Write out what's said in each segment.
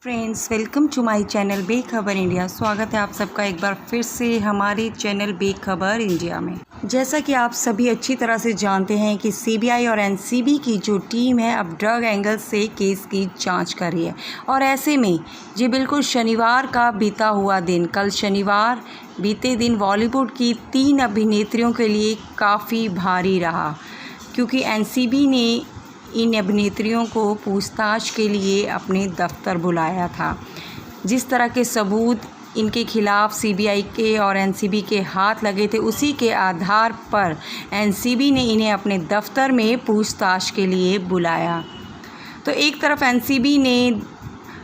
Friends, welcome to my channel Bekhabar India. स्वागत है आप सबका एक बार फिर से हमारे चैनल बेखबर इंडिया में। जैसा कि आप सभी अच्छी तरह से जानते हैं कि सीबीआई और एनसीबी की जो टीम है अब ड्रग एंगल से केस की जांच कर रही है। और ऐसे में जी बिल्कुल शनिवार का बीता हुआ दिन, कल शनिवार बीते दिन बॉलीवुड की 3 अभिनेत्रियों के लिए काफ़ी भारी रहा, क्योंकि एनसीबी ने इन अभिनेत्रियों को पूछताछ के लिए अपने दफ्तर बुलाया था। जिस तरह के सबूत इनके खिलाफ सीबीआई के और एनसीबी के हाथ लगे थे, उसी के आधार पर एनसीबी ने इन्हें अपने दफ्तर में पूछताछ के लिए बुलाया। तो एक तरफ एनसीबी ने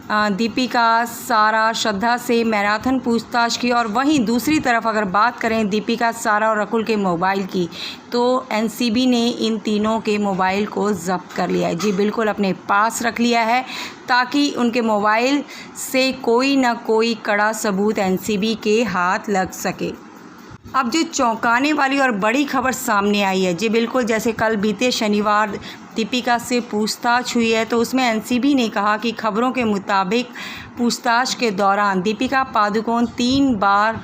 दीपिका, सारा, श्रद्धा से मैराथन पूछताछ की, और वहीं दूसरी तरफ अगर बात करें दीपिका, सारा और रकुल के मोबाइल की, तो एनसीबी ने इन तीनों के मोबाइल को ज़ब्त कर लिया है। जी बिल्कुल अपने पास रख लिया है, ताकि उनके मोबाइल से कोई ना कोई कड़ा सबूत एनसीबी के हाथ लग सके। अब जो चौंकाने वाली और बड़ी खबर सामने आई है, जी बिल्कुल जैसे कल बीते शनिवार दीपिका से पूछताछ हुई है, तो उसमें एनसीबी ने कहा कि खबरों के मुताबिक पूछताछ के दौरान दीपिका पादुकोण 3 बार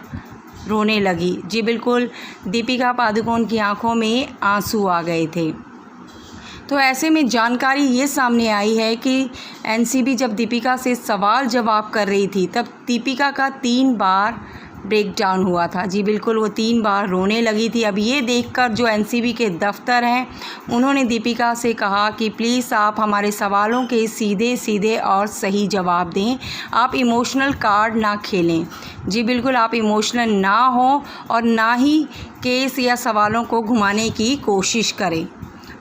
रोने लगी। जी बिल्कुल दीपिका पादुकोण की आंखों में आंसू आ गए थे। तो ऐसे में जानकारी ये सामने आई है कि एनसीबी जब दीपिका से सवाल जवाब कर रही थी, तब दीपिका का 3 बार ब्रेक डाउन हुआ था। जी बिल्कुल वो 3 बार रोने लगी थी। अब ये देखकर जो एनसीबी के दफ्तर हैं, उन्होंने दीपिका से कहा कि प्लीज़ आप हमारे सवालों के सीधे सीधे और सही जवाब दें, आप इमोशनल कार्ड ना खेलें। जी बिल्कुल आप इमोशनल ना हो और ना ही केस या सवालों को घुमाने की कोशिश करें।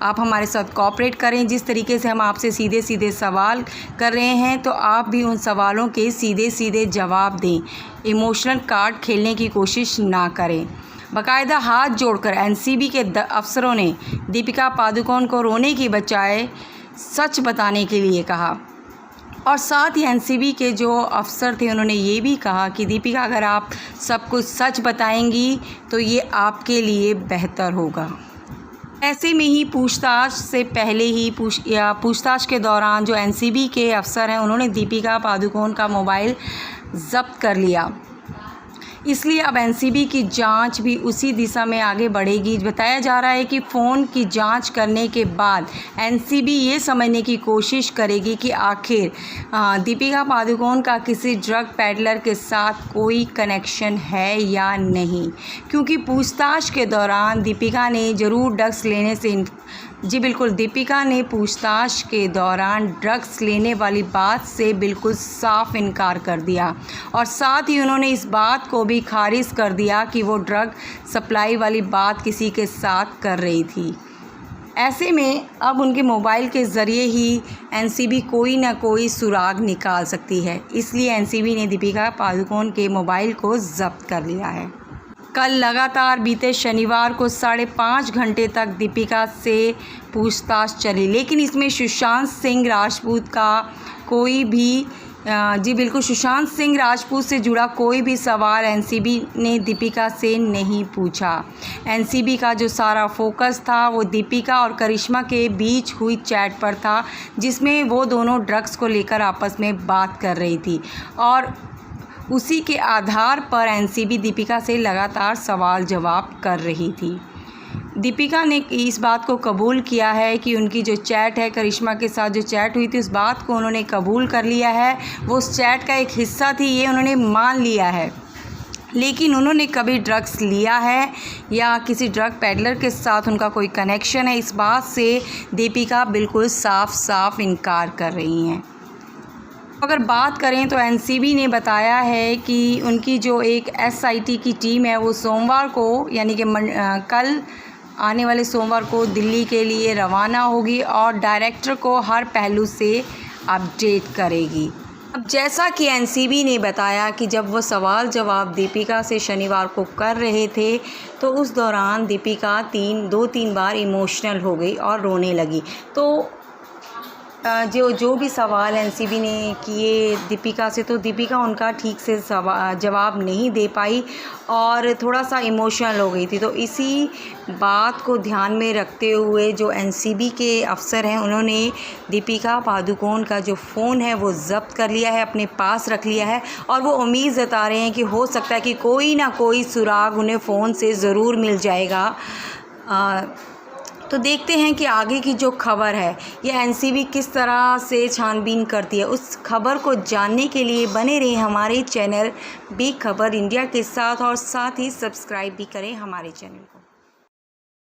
आप हमारे साथ कोऑपरेट करें। जिस तरीके से हम आपसे सीधे सीधे सवाल कर रहे हैं, तो आप भी उन सवालों के सीधे सीधे जवाब दें, इमोशनल कार्ड खेलने की कोशिश ना करें। बाकायदा हाथ जोड़कर एनसीबी के अफसरों ने दीपिका पादुकोण को रोने की बजाय सच बताने के लिए कहा। और साथ ही एनसीबी के जो अफसर थे, उन्होंने ये भी कहा कि दीपिका, अगर आप सब कुछ सच बताएंगी तो ये आपके लिए बेहतर होगा। ऐसे में ही पूछताछ से पहले ही पूछताछ के दौरान जो एनसीबी के अफसर हैं, उन्होंने दीपिका पादुकोण का मोबाइल ज़ब्त कर लिया। इसलिए अब एनसीबी की जांच भी उसी दिशा में आगे बढ़ेगी। बताया जा रहा है कि फ़ोन की जांच करने के बाद एनसीबी ये समझने की कोशिश करेगी कि आखिर दीपिका पादुकोण का किसी ड्रग पैडलर के साथ कोई कनेक्शन है या नहीं, क्योंकि पूछताछ के दौरान दीपिका ने ज़रूर ड्रग्स लेने से जी बिल्कुल दीपिका ने पूछताछ के दौरान ड्रग्स लेने वाली बात से बिल्कुल साफ इनकार कर दिया, और साथ ही उन्होंने इस बात को भी खारिज कर दिया कि वो ड्रग सप्लाई वाली बात किसी के साथ कर रही थी। ऐसे में अब उनके मोबाइल के ज़रिए ही एनसीबी कोई ना कोई सुराग निकाल सकती है। इसलिए एनसीबी ने दीपिका पादुकोण के मोबाइल को ज़ब्त कर लिया है। कल लगातार बीते शनिवार को 5.5 घंटे तक दीपिका से पूछताछ चली, लेकिन इसमें सुशांत सिंह राजपूत का कोई भी जी बिल्कुल सुशांत सिंह राजपूत से जुड़ा कोई भी सवाल एनसीबी ने दीपिका से नहीं पूछा। एनसीबी का जो सारा फोकस था वो दीपिका और करिश्मा के बीच हुई चैट पर था, जिसमें वो दोनों ड्रग्स को लेकर आपस में बात कर रही थी, और उसी के आधार पर एनसीबी दीपिका से लगातार सवाल जवाब कर रही थी। दीपिका ने इस बात को कबूल किया है कि उनकी जो चैट है, करिश्मा के साथ जो चैट हुई थी, उस बात को उन्होंने कबूल कर लिया है। वो उस चैट का एक हिस्सा थी, ये उन्होंने मान लिया है। लेकिन उन्होंने कभी ड्रग्स लिया है या किसी ड्रग पैडलर के साथ उनका कोई कनेक्शन है, इस बात से दीपिका बिल्कुल साफ साफ इनकार कर रही हैं। अगर बात करें तो एनसीबी ने बताया है कि उनकी जो एक एसआईटी की टीम है, वो सोमवार को यानी कि कल आने वाले सोमवार को दिल्ली के लिए रवाना होगी और डायरेक्टर को हर पहलू से अपडेट करेगी। अब जैसा कि एनसीबी ने बताया कि जब वो सवाल जवाब दीपिका से शनिवार को कर रहे थे, तो उस दौरान दीपिका 2-3 बार इमोशनल हो गई और रोने लगी। तो जो भी सवाल एनसीबी ने किए दीपिका से, तो दीपिका उनका ठीक से जवाब नहीं दे पाई और थोड़ा सा इमोशनल हो गई थी। तो इसी बात को ध्यान में रखते हुए जो एनसीबी के अफसर हैं उन्होंने दीपिका पादुकोण का जो फ़ोन है वो ज़ब्त कर लिया है, अपने पास रख लिया है और वो उम्मीद जता रहे हैं कि हो सकता है कि कोई ना कोई सुराग उन्हें फ़ोन से ज़रूर मिल जाएगा। तो देखते हैं कि आगे की जो खबर है ये एनसीबी किस तरह से छानबीन करती है। उस खबर को जानने के लिए बने रहें हमारे चैनल बिग खबर इंडिया के साथ और साथ ही सब्सक्राइब भी करें हमारे चैनल को।